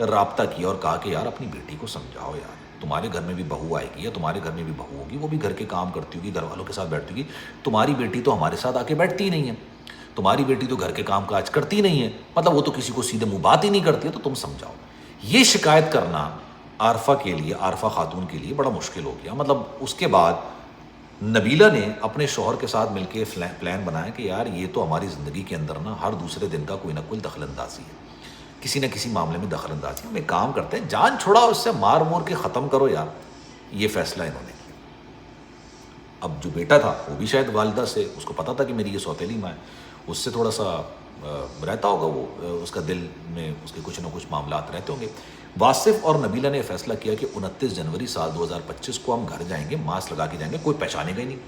رابطہ کیا اور کہا کہ یار اپنی بیٹی کو سمجھاؤ یار، تمہارے گھر میں بھی بہو آئے گی یا تمہارے گھر میں بھی بہو ہوگی، وہ بھی گھر کے کام کرتی ہوگی، گھر والوں کے ساتھ بیٹھتی ہوگی، تمہاری بیٹی تو ہمارے ساتھ آ کے بیٹھتی نہیں ہے، تمہاری بیٹی تو گھر کے کام کاج کرتی نہیں ہے، مطلب وہ تو کسی کو سیدھے منہ بات ہی نہیں کرتی ہے، تو تم سمجھاؤ۔ یہ شکایت کرنا عارفہ کے لیے، عارفہ خاتون کے لیے بڑا مشکل ہو گیا۔ مطلب اس کے بعد نبیلہ نے اپنے شوہر کے ساتھ مل کے پلان بنایا کہ یار یہ تو ہماری زندگی کے اندر نا ہر دوسرے دن کا کوئی نہ کوئی دخل اندازی ہے، کسی نہ کسی معاملے میں دخل اندازی ہے، ہم ایک کام کرتے ہیں، جان چھوڑاؤ اس سے، مار مور کے ختم کرو یار۔ یہ فیصلہ انہوں نے کیا۔ اب جو بیٹا تھا وہ بھی شاید والدہ سے، اس کو پتا تھا کہ میری یہ سوتیلی ماں ہے، اس سے تھوڑا سا رہتا ہوگا، وہ اس کا دل میں اس کے کچھ نہ کچھ معاملات رہتے ہوں گے۔ واصف اور نبیلہ نے فیصلہ کیا کہ 29 جنوری سال 2025 کو ہم گھر جائیں گے، ماسک لگا کے جائیں گے، کوئی پہچانے گا ہی نہیں۔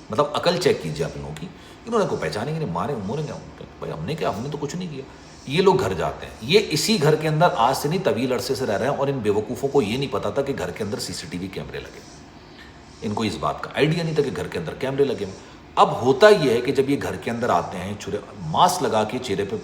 مطلب عقل چیک کیجیے آپ لوگوں کی، انہوں نے کوئی پہچانے گا نہیں، مارے مورے گا بھائی، ہم نے کیا، ہم نے تو کچھ نہیں کیا۔ یہ لوگ گھر جاتے ہیں، یہ اسی گھر کے اندر آج سے نہیں طویل عرصے سے رہ رہے ہیں، اور ان بیوقوفوں کو یہ نہیں پتا تھا کہ گھر کے اندر CCTV کیمرے لگے، ان کو اس بات کا آئیڈیا نہیں تھا کہ گھر کے اندر کیمرے لگے ہوئے۔ اب ہوتا یہ ہے کہ جب یہ گھر کے اندر آتے ہیں، ماسک لگا کے چہرے پہ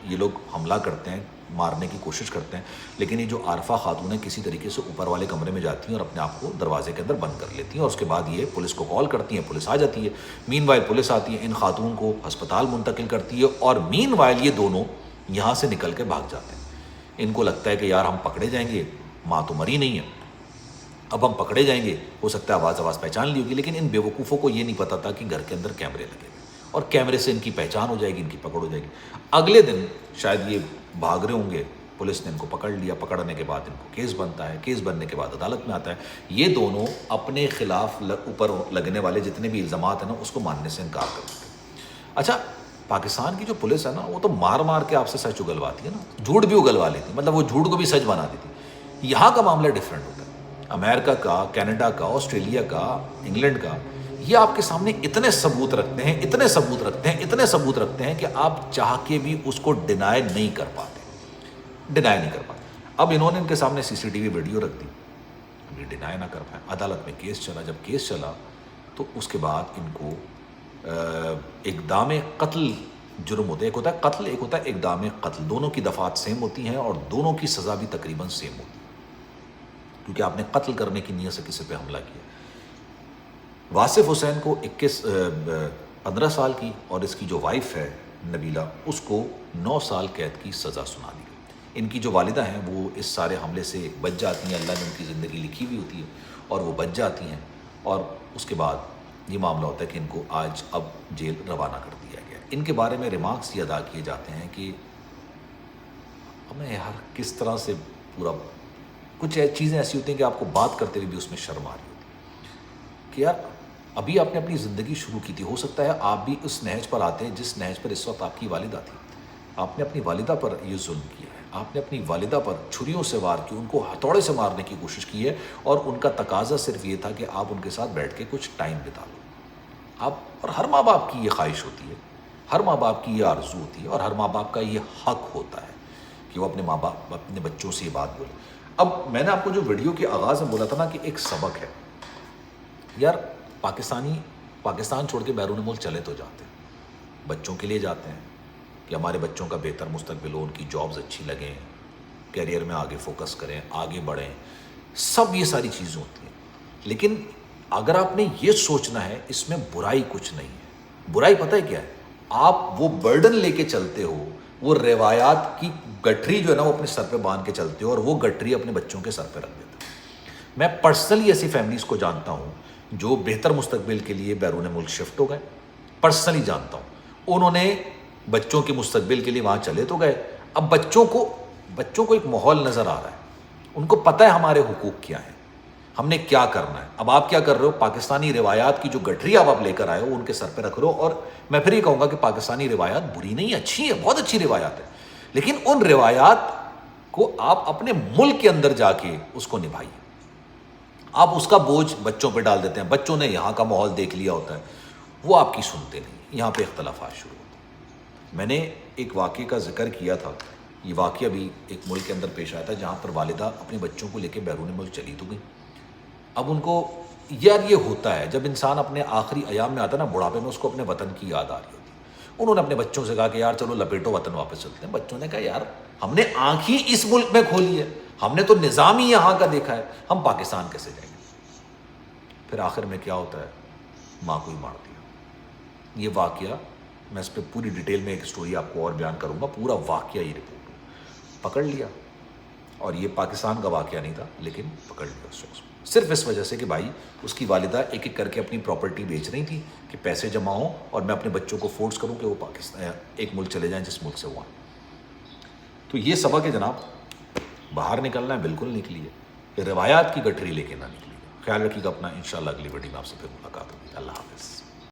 یہ لوگ حملہ کرتے ہیں، مارنے کی کوشش کرتے ہیں، لیکن یہ جو عارفہ خاتون ہے کسی طریقے سے اوپر والے کمرے میں جاتی ہیں اور اپنے آپ کو دروازے کے اندر بند کر لیتی ہیں، اور اس کے بعد یہ پولیس کو کال کرتی ہیں، پولیس آ جاتی ہے۔ مین وائل پولیس آتی ہے، ان خاتون کو ہسپتال منتقل کرتی ہے، اور مین وائل یہ دونوں یہاں سے نکل کے بھاگ جاتے ہیں۔ ان کو لگتا ہے کہ یار ہم پکڑے جائیں گے، ماں تو مری نہیں ہے، اب ہم پکڑے جائیں گے، ہو سکتا ہے آواز پہچان لی ہوگی، لیکن ان بیوقوفوں کو یہ نہیں پتا تھا کہ گھر کے اندر کیمرے لگے ہوئے، اور کیمرے سے ان کی پہچان ہو جائے گی، ان کی پکڑ ہو جائے گی۔ اگلے دن شاید یہ بھاگ رہے ہوں گے، پولیس نے ان کو پکڑ لیا، پکڑنے کے بعد ان کو کیس بنتا ہے، کیس بننے کے بعد عدالت میں آتا ہے۔ یہ دونوں اپنے خلاف اوپر لگنے والے جتنے بھی الزامات ہیں نا، اس کو ماننے سے انکار کر دیتے ہیں۔ اچھا، پاکستان کی جو پولیس ہے نا، وہ تو مار مار کے آپ سے سچ اگلواتی ہے نا، جھوٹ بھی اگلوا لیتی، مطلب وہ جھوٹ کو بھی سچ بنا دیتی۔ یہاں کا معاملہ ڈفرینٹ ہوتا ہے، امریکہ کا، کینیڈا کا، آسٹریلیا کا، انگلینڈ کا، یہ آپ کے سامنے اتنے ثبوت رکھتے ہیں، اتنے ثبوت رکھتے ہیں، اتنے ثبوت رکھتے ہیں کہ آپ چاہ کے بھی اس کو ڈینائی نہیں کر پاتے، ڈینائی نہیں کر پاتے۔ اب انہوں نے ان کے سامنے CCTV ویڈیو رکھ دی، یہ ڈینائی نہ کر پائے، عدالت میں کیس چلا، جب کیس چلا تو اس کے بعد ان کو اقدام قتل جرم ہوتا ہے، ایک ہوتا ہے قتل، ایک ہوتا ہے اقدام قتل، دونوں کی دفعات سیم ہوتی ہیں اور دونوں کی سزا بھی تقریباً سیم ہوتی ہے، کیونکہ آپ نے قتل کرنے کی نیت سے کسی پہ حملہ کیا۔ واصف حسین کو 15 سال کی، اور اس کی جو وائف ہے نبیلہ، اس کو 9 سال قید کی سزا سنا دی گئی۔ ان کی جو والدہ ہیں وہ اس سارے حملے سے بچ جاتی ہیں، اللہ نے ان کی زندگی لکھی ہوئی ہوتی ہے اور وہ بچ جاتی ہیں، اور اس کے بعد یہ معاملہ ہوتا ہے کہ ان کو آج اب جیل روانہ کر دیا گیا۔ ان کے بارے میں ریمارکس یہ ادا کیے جاتے ہیں کہ ہمیں یار کس طرح سے پورا، کچھ چیزیں ایسی ہوتی ہیں کہ آپ کو بات کرتے ہوئے بھی اس میں شرم آ رہی ہوتی ہے کہ یار ابھی آپ نے اپنی زندگی شروع کی تھی، ہو سکتا ہے آپ بھی اس نہج پر آتے ہیں جس نہج پر اس وقت آپ کی والدہ تھی۔ آپ نے اپنی والدہ پر یہ ظلم کیا ہے، آپ نے اپنی والدہ پر چھریوں سے وار کی، ان کو ہتھوڑے سے مارنے کی کوشش کی ہے، اور ان کا تقاضا صرف یہ تھا کہ آپ ان کے ساتھ بیٹھ کے کچھ ٹائم بتا لو۔ آپ، اور ہر ماں باپ کی یہ خواہش ہوتی ہے، ہر ماں باپ کی یہ آرزو ہوتی ہے، اور ہر ماں باپ کا یہ حق ہوتا ہے کہ وہ اپنے ماں باپ، اپنے بچوں سے یہ بات بولے۔ اب میں نے آپ کو جو ویڈیو کے آغاز میں بولا تھا نا کہ ایک سبق ہے، یار پاکستان چھوڑ کے بیرون ملک چلے تو جاتے ہیں، بچوں کے لیے جاتے ہیں کہ ہمارے بچوں کا بہتر مستقبل ہو، ان کی جابز اچھی لگیں، کیریئر میں آگے فوکس کریں، آگے بڑھیں، سب یہ ساری چیزیں ہوتی ہیں۔ لیکن اگر آپ نے یہ سوچنا ہے اس میں برائی کچھ نہیں ہے، برائی پتہ ہے کیا ہے؟ آپ وہ برڈن لے کے چلتے ہو، وہ روایات کی گٹھری جو ہے نا وہ اپنے سر پہ باندھ کے چلتے ہو، اور وہ گٹھری اپنے بچوں کے سر پہ رکھ دیتے ہو۔ میں پرسنلی ایسی فیملیز کو جانتا ہوں جو بہتر مستقبل کے لیے بیرون ملک شفٹ ہو گئے، پرسنلی جانتا ہوں۔ انہوں نے بچوں کے مستقبل کے لیے وہاں چلے تو گئے، اب بچوں کو ایک ماحول نظر آ رہا ہے، ان کو پتہ ہے ہمارے حقوق کیا ہیں، ہم نے کیا کرنا ہے۔ اب آپ کیا کر رہے ہو؟ پاکستانی روایات کی جو گٹھری آپ لے کر آئے ہو ان کے سر پہ رکھ رہے ہو، اور میں پھر یہ کہوں گا کہ پاکستانی روایات بری نہیں، اچھی ہے، بہت اچھی روایات ہے، لیکن ان روایات کو آپ اپنے ملک کے اندر جا کے اس کو نبھائیے۔ آپ اس کا بوجھ بچوں پہ ڈال دیتے ہیں، بچوں نے یہاں کا ماحول دیکھ لیا ہوتا ہے، وہ آپ کی سنتے نہیں، یہاں پہ اختلافات شروع ہوتے ہیں۔ میں نے ایک واقعے کا ذکر کیا تھا، یہ واقعہ بھی ایک ملک کے اندر پیش آیا تھا جہاں پر والدہ اپنے بچوں کو لے کے بیرون ملک چلی تو گئی۔ اب ان کو یار یہ ہوتا ہے جب انسان اپنے آخری ایام میں آتا ہے نا، بڑھاپے میں، اس کو اپنے وطن کی یاد آ رہی ہوتی ہے، انہوں نے اپنے بچوں سے کہا کہ یار چلو لپیٹو وطن واپس چلتے ہیں. بچوں نے کہا یار ہم نے آنکھ ہی اس ملک میں کھولی ہے, ہم نے تو نظام ہی یہاں کا دیکھا ہے, ہم پاکستان کیسے جائیں گے. پھر آخر میں کیا ہوتا ہے, ماں کو ہی مار دیا. یہ واقعہ میں اس پہ پوری ڈیٹیل میں ایک سٹوری آپ کو اور بیان کروں گا, پورا واقعہ یہ رپورٹ پکڑ لیا. اور یہ پاکستان کا واقعہ نہیں تھا, لیکن پکڑ لیا اس شخص کو صرف اس وجہ سے کہ بھائی اس کی والدہ ایک ایک کر کے اپنی پراپرٹی بیچ رہی تھی کہ پیسے جمع ہوں اور میں اپنے بچوں کو فورس کروں کہ وہ پاکستان ایک ملک چلے جائیں جس ملک سے ہوا. تو یہ سبق ہے جناب, باہر نکلنا ہے بالکل نکلیے, روایات کی گٹھری لے کے نہ نکلیے. خیال رکھیے گا اپنا, انشاءاللہ اگلی ویڈیو میں آپ سے پھر ملاقات ہوگی. اللہ حافظ.